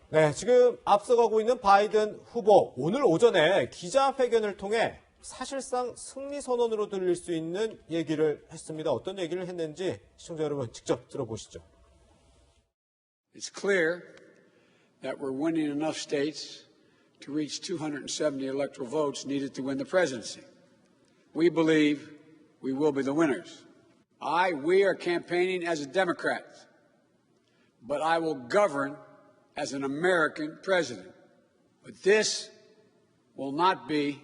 네, 지금 앞서가고 있는 바이든 후보 오늘 오전에 기자회견을 통해 사실상 승리 선언으로 들릴 수 있는 얘기를 했습니다. 어떤 얘기를 했는지 시청자 여러분 직접 들어보시죠. It's clear that we're winning enough states to reach 270 electoral votes needed to win the presidency. We believe we will be the winners. We are campaigning as a Democrat, but I will govern as an American president. But this will not be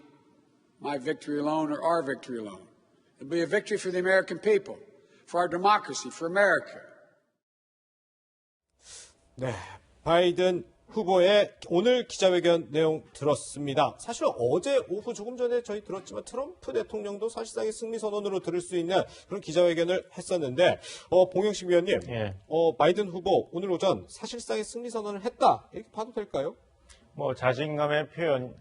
my victory alone or our victory alone. It'll be a victory for the American people, for our democracy, for America. 네, 바이든 후보의 오늘 기자회견 내용 들었습니다. 사실 어제 오후 조금 전에 저희 들었지만 트럼프 대통령도 사실상의 승리 선언으로 들을 수 있는 그런 기자회견을 했었는데 봉영식 위원님, 예. 바이든 후보 오늘 오전 사실상의 승리 선언을 했다 이렇게 봐도 될까요? 뭐 자신감의 표현을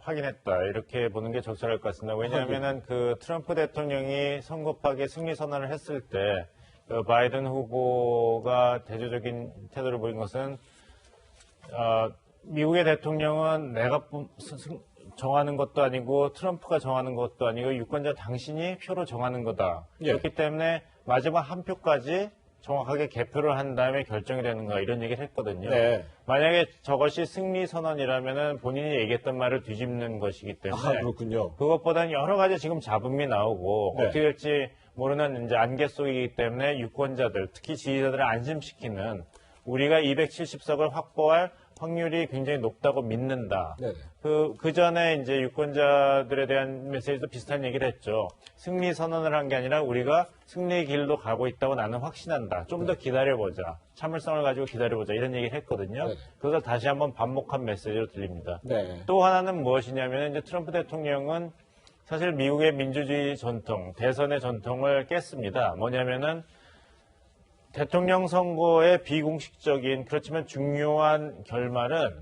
확인했다 이렇게 보는 게 적절할 것 같습니다. 왜냐하면은 그 트럼프 대통령이 성급하게 승리 선언을 했을 때 그 바이든 후보가 대조적인 태도를 보인 것은 미국의 대통령은 내가 정하는 것도 아니고 트럼프가 정하는 것도 아니고 유권자 당신이 표로 정하는 거다. 예. 그렇기 때문에 마지막 한 표까지 정확하게 개표를 한 다음에 결정이 되는 거야 이런 얘기를 했거든요. 네. 만약에 저것이 승리 선언이라면은 본인이 얘기했던 말을 뒤집는 것이기 때문에 그렇군요. 그것보다는 여러 가지 지금 잡음이 나오고 네. 어떻게 될지 모르는 이제 안개 속이기 때문에 유권자들 특히 지지자들을 안심시키는 우리가 270석을 확보할 확률이 굉장히 높다고 믿는다. 네네. 그 전에 이제 유권자들에 대한 메시지도 비슷한 얘기를 했죠. 승리 선언을 한 게 아니라 우리가 승리의 길로 가고 있다고 나는 확신한다. 좀 더 기다려보자. 참을성을 가지고 기다려보자. 이런 얘기를 했거든요. 네네. 그것을 다시 한번 반복한 메시지로 들립니다. 네. 또 하나는 무엇이냐면 이제 트럼프 대통령은 사실 미국의 민주주의 전통, 대선의 전통을 깼습니다. 뭐냐면은 대통령 선거의 비공식적인 그렇지만 중요한 결말은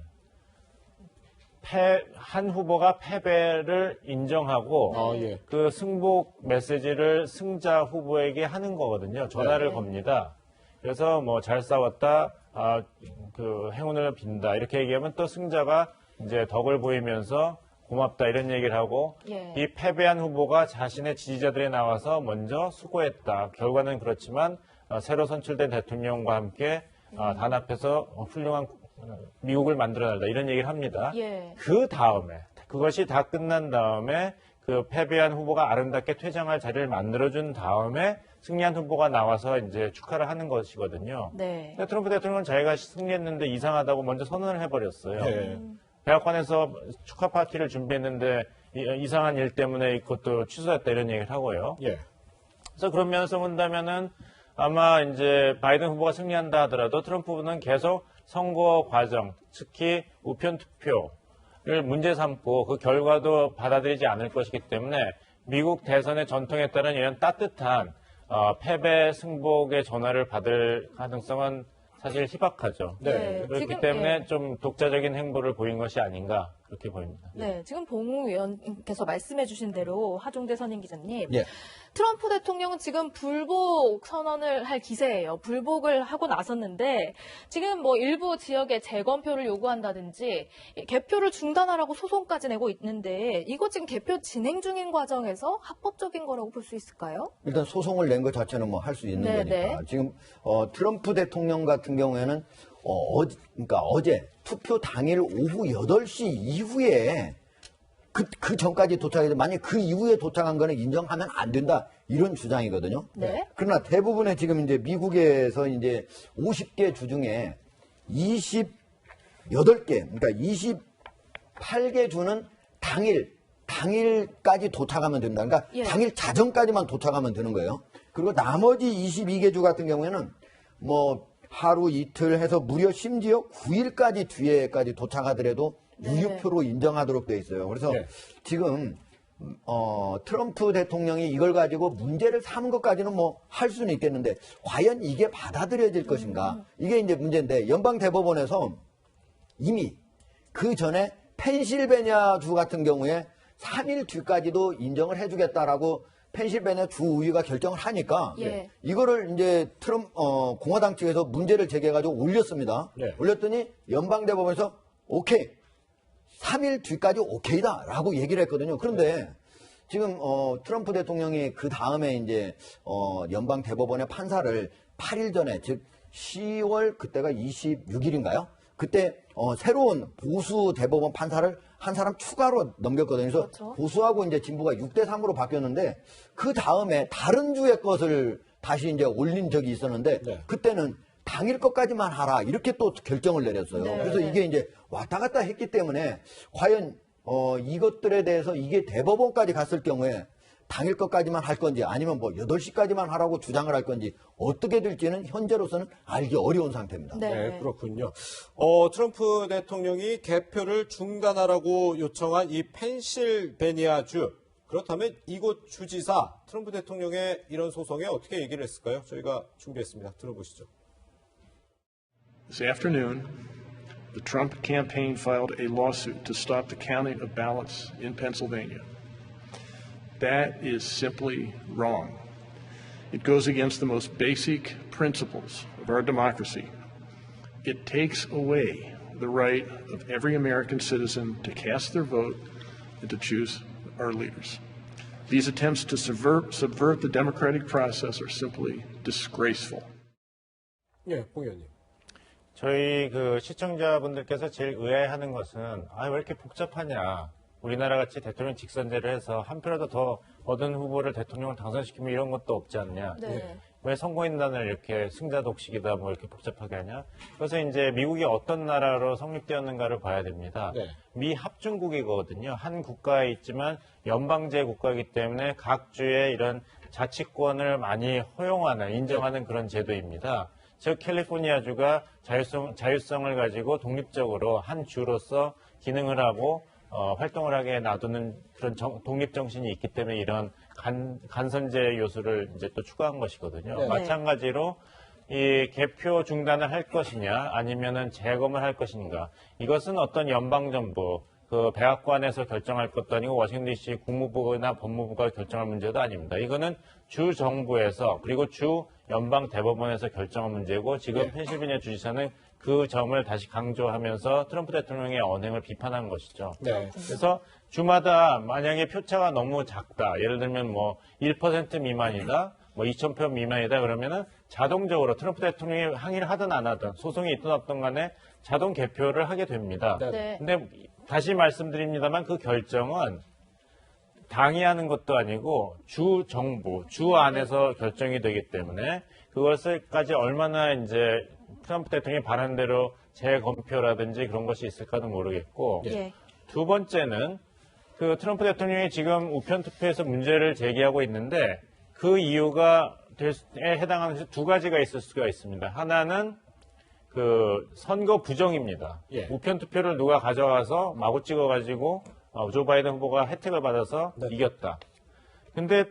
한 후보가 패배를 인정하고 예. 그 승복 메시지를 승자 후보에게 하는 거거든요. 전화를 네. 겁니다. 그래서 뭐 잘 싸웠다, 그 행운을 빈다 이렇게 얘기하면 또 승자가 이제 덕을 보이면서 고맙다 이런 얘기를 하고 예. 이 패배한 후보가 자신의 지지자들이 나와서 먼저 수고했다. 결과는 그렇지만 새로 선출된 대통령과 함께 단합해서 훌륭한 미국을 만들어낸다 이런 얘기를 합니다. 예. 그 다음에 그것이 다 끝난 다음에 그 패배한 후보가 아름답게 퇴장할 자리를 만들어준 다음에 승리한 후보가 나와서 이제 축하를 하는 것이거든요. 네. 근데 트럼프 대통령은 자기가 승리했는데 이상하다고 먼저 선언을 해버렸어요. 네. 백악관에서 축하 파티를 준비했는데 이상한 일 때문에 그것도 취소했다 이런 얘기를 하고요. 예. 그래서 그런 면에서 본다면은 아마 이제 바이든 후보가 승리한다 하더라도 트럼프 후보는 계속 선거 과정, 특히 우편 투표를 문제 삼고 그 결과도 받아들이지 않을 것이기 때문에 미국 대선의 전통에 따른 이런 따뜻한 패배 승복의 전화를 받을 가능성은 사실 희박하죠. 네. 그렇기 지금, 때문에 예. 좀 독자적인 행보를 보인 것이 아닌가 그렇게 보입니다. 네, 지금 봉우 의원께서 말씀해 주신 대로 하종대 선임 기자님, 예. 트럼프 대통령은 지금 불복 선언을 할 기세예요. 불복을 하고 나섰는데 지금 뭐 일부 지역에 재검표를 요구한다든지 개표를 중단하라고 소송까지 내고 있는데 이거 지금 개표 진행 중인 과정에서 합법적인 거라고 볼 수 있을까요? 일단 소송을 낸 것 자체는 뭐 할 수 있는 네, 거니까. 네. 지금 트럼프 대통령 같은 경우에는 그러니까 어제 투표 당일 오후 8시 이후에 그 전까지 도착해도 만약 그 이후에 도착한 거는 인정하면 안 된다 이런 주장이거든요. 네. 그러나 대부분의 지금 이제 미국에서 이제 50개 주 중에 28개, 그러니까 28개 주는 당일까지 도착하면 된다. 그러니까 예. 당일 자정까지만 도착하면 되는 거예요. 그리고 나머지 22개 주 같은 경우에는 뭐 하루 이틀 해서 무려 심지어 9일까지 뒤에까지 도착하더라도 네. 유효표로 인정하도록 돼 있어요. 그래서 네. 지금 트럼프 대통령이 이걸 가지고 문제를 삼은 것까지는 뭐 할 수는 있겠는데 과연 이게 받아들여질 것인가? 이게 이제 문제인데 연방 대법원에서 이미 그 전에 펜실베니아 주 같은 경우에 3일 뒤까지도 인정을 해주겠다라고 펜실베니아 주의가 결정을 하니까 예. 이거를 이제 공화당 측에서 문제를 제기해가지고 올렸습니다. 네. 올렸더니 연방대법원에서 오케이 3일 뒤까지 오케이다라고 얘기를 했거든요. 그런데 지금 트럼프 대통령이 그 다음에 이제 연방 대법원의 판사를 8일 전에 즉 10월 그때가 26일인가요? 그때 새로운 보수 대법원 판사를 한 사람 추가로 넘겼거든요. 그래서 그렇죠. 보수하고 이제 진보가 6대3으로 바뀌었는데 그 다음에 다른 주의 것을 다시 이제 올린 적이 있었는데 네. 그때는 당일 것까지만 하라 이렇게 또 결정을 내렸어요. 네. 그래서 이게 이제 왔다 갔다 했기 때문에 과연 이것들에 대해서 이게 대법원까지 갔을 경우에 당일 것까지만 할 건지 아니면 뭐 8시까지만 하라고 주장을 할 건지 어떻게 될지는 현재로서는 알기 어려운 상태입니다. 네, 그렇군요. 트럼프 대통령이 개표를 중단하라고 요청한 이 펜실베니아주. 그렇다면 이곳 주지사 트럼프 대통령의 이런 소송에 어떻게 얘기를 했을까요? 저희가 준비했습니다. 들어보시죠. This afternoon, the Trump campaign filed a lawsuit to stop the counting of ballots in Pennsylvania. That is simply wrong. It goes against the most basic principles of our democracy. It takes away the right of every American citizen to cast their vote and to choose our leaders. These attempts to subvert the democratic process are simply disgraceful. 예, 봉 의원님. 저희 그 시청자분들께서 제일 의아해하는 것은 왜 이렇게 복잡하냐. 우리나라 같이 대통령 직선제를 해서 한 표라도 더 얻은 후보를 대통령을 당선시키면 이런 것도 없지 않냐. 네. 왜 선거인단을 이렇게 승자 독식이다 뭐 이렇게 복잡하게 하냐. 그래서 이제 미국이 어떤 나라로 성립되었는가를 봐야 됩니다. 네. 미 합중국이거든요. 한 국가에 있지만 연방제 국가이기 때문에 각 주의 이런 자치권을 많이 허용하는 인정하는 그런 제도입니다. 즉 캘리포니아주가 자율성을 가지고 독립적으로 한 주로서 기능을 하고 활동을 하게 놔두는 그런 독립 정신이 있기 때문에 이런 간선제 요소를 이제 또 추가한 것이거든요. 네. 마찬가지로 이 개표 중단을 할 것이냐 아니면은 재검을 할 것인가 이것은 어떤 연방정부 그 백악관에서 결정할 것도 아니고 워싱턴 DC 국무부나 법무부가 결정할 문제도 아닙니다. 이거는 주 정부에서 그리고 주 연방 대법원에서 결정한 문제고 지금 펜실베니아 주지사는 그 점을 다시 강조하면서 트럼프 대통령의 언행을 비판한 것이죠. 네. 그래서 주마다 만약에 표차가 너무 작다. 예를 들면 뭐 1% 미만이다. 뭐 2,000표 미만이다. 그러면은 자동적으로 트럼프 대통령이 항의를 하든 안 하든 소송이 있든 없든 간에 자동 개표를 하게 됩니다. 네. 근데 다시 말씀드립니다만 그 결정은 당이 하는 것도 아니고 주 정부, 주 안에서 결정이 되기 때문에 그것을까지 얼마나 이제 트럼프 대통령이 바라는 대로 재검표라든지 그런 것이 있을까는 모르겠고 예. 두 번째는 그 트럼프 대통령이 지금 우편 투표에서 문제를 제기하고 있는데 그 이유가 해당하는 두 가지가 있을 수가 있습니다. 하나는 그 선거 부정입니다. 예. 우편 투표를 누가 가져가서 마구 찍어가지고 조 바이든 후보가 혜택을 받아서 네. 이겼다. 근데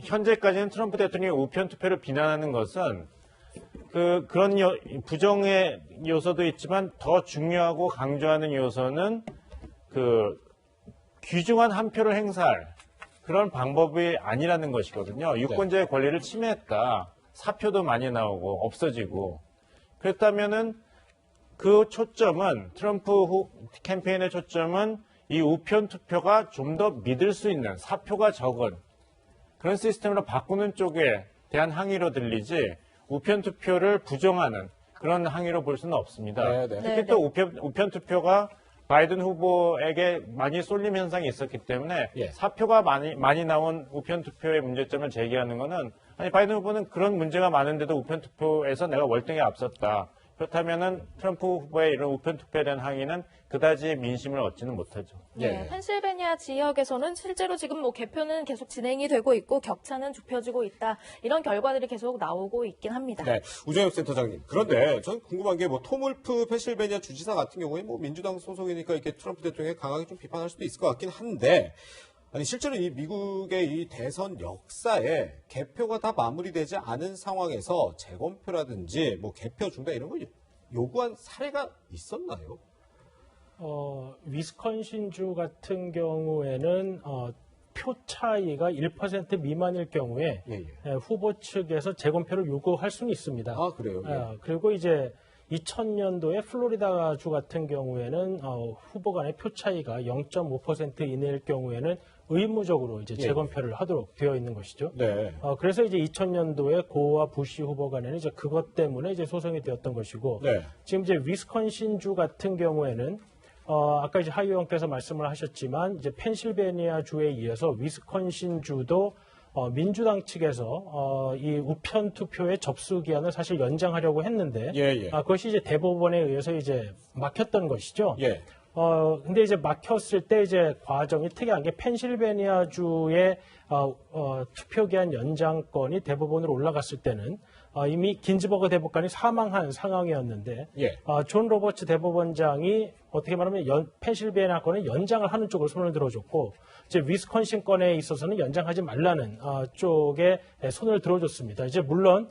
현재까지는 트럼프 대통령이 우편 투표를 비난하는 것은 그런 부정의 요소도 있지만 더 중요하고 강조하는 요소는 그 귀중한 한 표를 행사할 그런 방법이 아니라는 것이거든요. 유권자의 권리를 침해했다. 사표도 많이 나오고 없어지고 그렇다면은 그 초점은 트럼프 캠페인의 초점은 이 우편 투표가 좀 더 믿을 수 있는 사표가 적은 그런 시스템으로 바꾸는 쪽에 대한 항의로 들리지 우편 투표를 부정하는 그런 항의로 볼 수는 없습니다. 네, 네. 특히 또 우편 투표가 바이든 후보에게 많이 쏠림 현상이 있었기 때문에 예. 사표가 많이 나온 우편 투표의 문제점을 제기하는 것은 아니 바이든 후보는 그런 문제가 많은데도 우편 투표에서 내가 월등히 앞섰다. 그렇다면은 트럼프 후보의 이런 우편 투표에 대한 항의는 그다지 민심을 얻지는 못하죠. 네, 예. 펜실베니아 지역에서는 실제로 지금 뭐 개표는 계속 진행이 되고 있고 격차는 좁혀지고 있다. 이런 결과들이 계속 나오고 있긴 합니다. 네, 우정엽 센터장님. 그런데 저는 궁금한 게 뭐 톰 울프 펜실베니아 주지사 같은 경우에 뭐 민주당 소속이니까 이렇게 트럼프 대통령이 강하게 좀 비판할 수도 있을 것 같긴 한데 아니 실제로 이 미국의 이 대선 역사에 개표가 다 마무리되지 않은 상황에서 재검표라든지 뭐 개표 중단 이런 걸 요구한 사례가 있었나요? 위스콘신주 같은 경우에는 표 차이가 1% 미만일 경우에 후보 측에서 재검표를 요구할 수는 있습니다. 아, 그래요? 그리고 이제 2000년도에 플로리다주 같은 경우에는 후보 간의 표 차이가 0.5% 이내일 경우에는 의무적으로 이제 재검표를 하도록 되어 있는 것이죠. 네. 그래서 이제 2000년도에 고와 부시 후보 간에는 이제 그것 때문에 이제 소송이 되었던 것이고, 네. 지금 이제 위스콘신주 같은 경우에는 아까 이제 하 의원께서 말씀을 하셨지만 이제 펜실베니아 주에 이어서 위스콘신 주도 민주당 측에서 이 우편 투표의 접수 기한을 사실 연장하려고 했는데 그것이 이제 대법원에 의해서 이제 막혔던 것이죠. 근데 이제 막혔을 때 이제 과정이 특이한 게 펜실베니아 주의 투표 기한 연장권이 대법원으로 올라갔을 때는 이미 긴즈버그 대법관이 사망한 상황이었는데 존 로버츠 대법원장이 어떻게 말하면 펜실베니아 건에 연장을 하는 쪽으로 손을 들어줬고 이제 위스콘신 건에 있어서는 연장하지 말라는 쪽에 손을 들어줬습니다. 이제 물론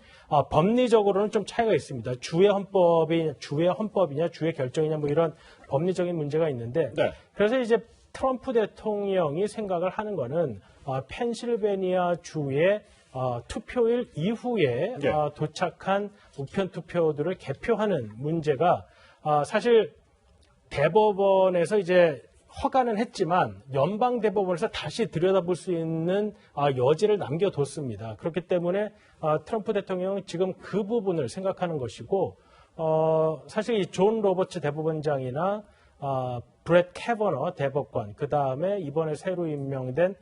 법리적으로는 좀 차이가 있습니다. 주의 헌법이냐 주의 결정이냐 뭐 이런 법리적인 문제가 있는데 그래서 이제 트럼프 대통령이 생각을 하는 거는 펜실베니아 주의 투표일 이후에 도착한 우편 투표들을 개표하는 문제가 사실 대법원에서 이제 허가는 했지만 연방 대법원에서 다시 들여다볼 수 있는 여지를 남겨뒀습니다. 그렇기 때문에 트럼프 대통령은 지금 그 부분을 생각하는 것이고 사실 이 존 로버츠 대법원장이나 브렛 캐버너 대법관, 그 다음에 이번에 새로 임명된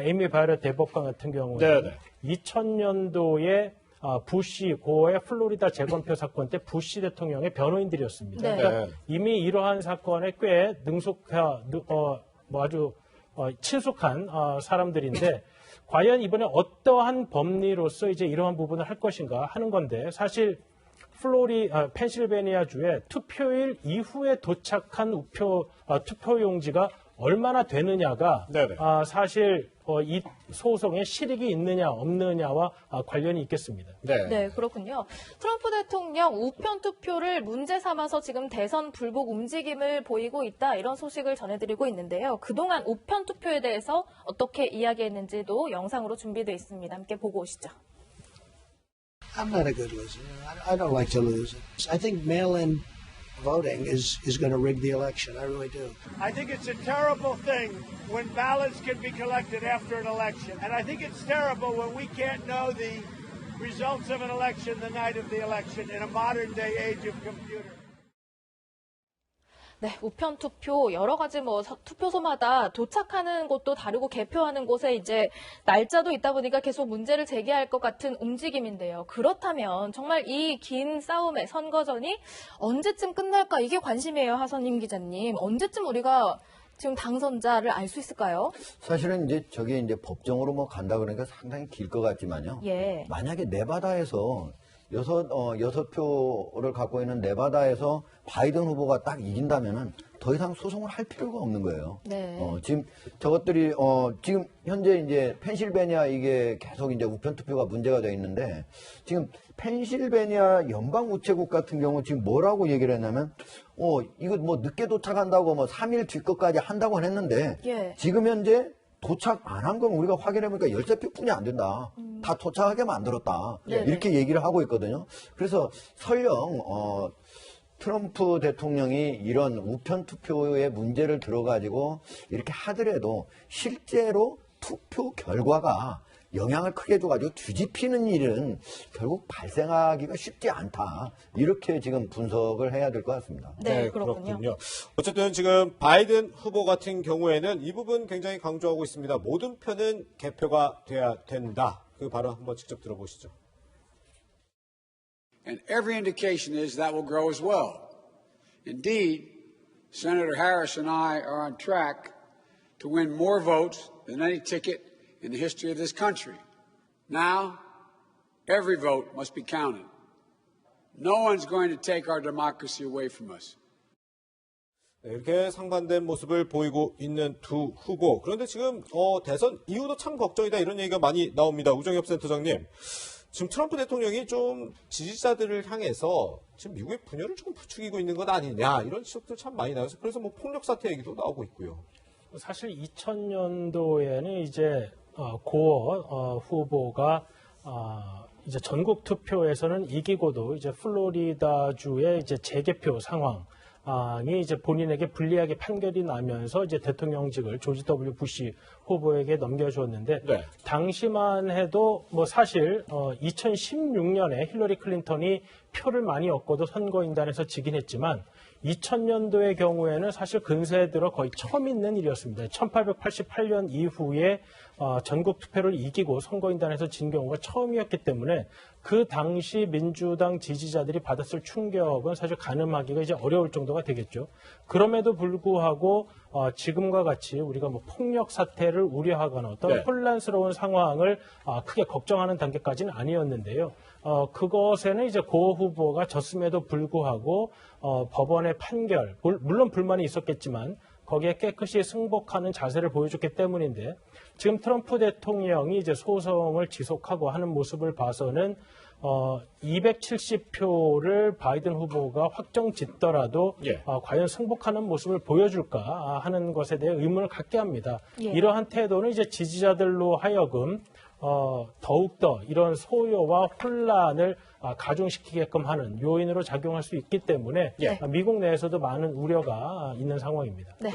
에미 바이럿 대법관 같은 경우는 2000년도에 부시 고의 플로리다 재검표 사건 때 부시 대통령의 변호인들이었습니다. 그러니까 이미 이러한 사건에 꽤 아주 친숙한 사람들인데 과연 이번에 어떠한 법리로서 이제 이러한 부분을 할 것인가 하는 건데 사실 펜실베니아 주에 투표일 이후에 도착한 투표용지가 얼마나 되느냐가 사실 이 소송에 실익이 있느냐 없느냐와 관련이 있겠습니다. 네, 그렇군요. 트럼프 대통령 우편 투표를 문제 삼아서 지금 대선 불복 움직임을 보이고 있다 이런 소식을 전해드리고 있는데요. 그동안 우편 투표에 대해서 어떻게 이야기했는지도 영상으로 준비되어 있습니다. 함께 보고 오시죠. I'm not a good loser. I don't like to lose. I think mail-in voting is going to rig the election. I really do. I think it's a terrible thing when ballots can be collected after an election. And I think it's terrible when we can't know the results of an election the night of the election in a modern day age of computers. 네, 우편 투표 여러 가지 투표소마다 도착하는 곳도 다르고 개표하는 곳에 이제 날짜도 있다 보니까 계속 문제를 제기할 것 같은 움직임인데요. 그렇다면 정말 이 긴 싸움의 선거전이 언제쯤 끝날까 이게 관심이에요, 하선임 기자님. 언제쯤 우리가 지금 당선자를 알 수 있을까요? 사실은 이제 저게 이제 법정으로 간다 그러니까 상당히 길 것 같지만요. 만약에 네바다에서 여섯 표를 갖고 있는 네바다에서 바이든 후보가 딱 이긴다면은 더 이상 소송을 할 필요가 없는 거예요. 지금 저것들이 지금 현재 이제 펜실베니아 이게 계속 이제 우편 투표가 문제가 되어 있는데 지금 펜실베니아 연방 우체국 같은 경우 지금 뭐라고 얘기를 했냐면 이거 늦게 도착한다고 3일 뒤 것까지 한다고 했는데 지금 현재 도착 안 한 건 우리가 확인해보니까 13표뿐이 안 된다. 다 도착하게 만들었다. 이렇게 얘기를 하고 있거든요. 그래서 설령 트럼프 대통령이 이런 우편 투표의 문제를 들어가지고 이렇게 하더라도 실제로 투표 결과가 영향을 크게 줘가지고 뒤집히는 일은 결국 발생하기가 쉽지 않다. 이렇게 지금 분석을 해야 될 것 같습니다. 네, 그렇군요. 어쨌든 지금 바이든 후보 같은 경우에는 이 부분 굉장히 강조하고 있습니다. 모든 표는 개표가 돼야 된다. 그 발언 한번 직접 들어보시죠. And every indication is that will grow as well. Indeed, Senator Harris and I are on track to win more votes than any ticket in the history of this country. Now, every vote must be counted. No one's going to take our democracy away from us. 이렇게 상반된 모습을 보이고 있는 두 후보. 그런데 지금 대선 이후도 참 걱정이다 이런 얘기가 많이 나옵니다. 우정엽 센터장님. 지금 트럼프 대통령이 좀 지지자들을 향해서 지금 미국의 분열을 좀 부추기고 있는 것 아니냐 이런 지적도 참 많이 나와서 그래서 폭력 사태 얘기도 나오고 있고요. 사실 2000년도에는 이제 고어 후보가 이제 전국 투표에서는 이기고도 이제 플로리다주의 이제 재개표 상황이 이제 본인에게 불리하게 판결이 나면서 이제 대통령직을 조지 W. 부시 후보에게 넘겨주었는데 네. 당시만 해도 뭐 사실 2016년에 힐러리 클린턴이 표를 많이 얻고도 선거인단에서 지긴 했지만 2000년도의 경우에는 사실 근세에 들어 거의 처음 있는 일이었습니다. 1888년 이후에 전국 투표를 이기고 선거인단에서 진 경우가 처음이었기 때문에 그 당시 민주당 지지자들이 받았을 충격은 사실 가늠하기가 이제 어려울 정도가 되겠죠. 그럼에도 불구하고 지금과 같이 우리가 뭐 폭력 사태를 우려하거나 어떤 네. 혼란스러운 상황을 크게 걱정하는 단계까지는 아니었는데요. 그것에는 이제 고 후보가 졌음에도 불구하고 법원의 판결, 물론 불만이 있었겠지만 거기에 깨끗이 승복하는 자세를 보여줬기 때문인데 지금 트럼프 대통령이 이제 소송을 지속하고 하는 모습을 봐서는 270표를 바이든 후보가 확정 짓더라도 예. 과연 승복하는 모습을 보여줄까 하는 것에 대해 의문을 갖게 합니다. 예. 이러한 태도는 이제 지지자들로 하여금 더욱더 이런 소요와 혼란을 가중시키게끔 하는 요인으로 작용할 수 있기 때문에 예. 미국 내에서도 많은 우려가 있는 상황입니다. 네.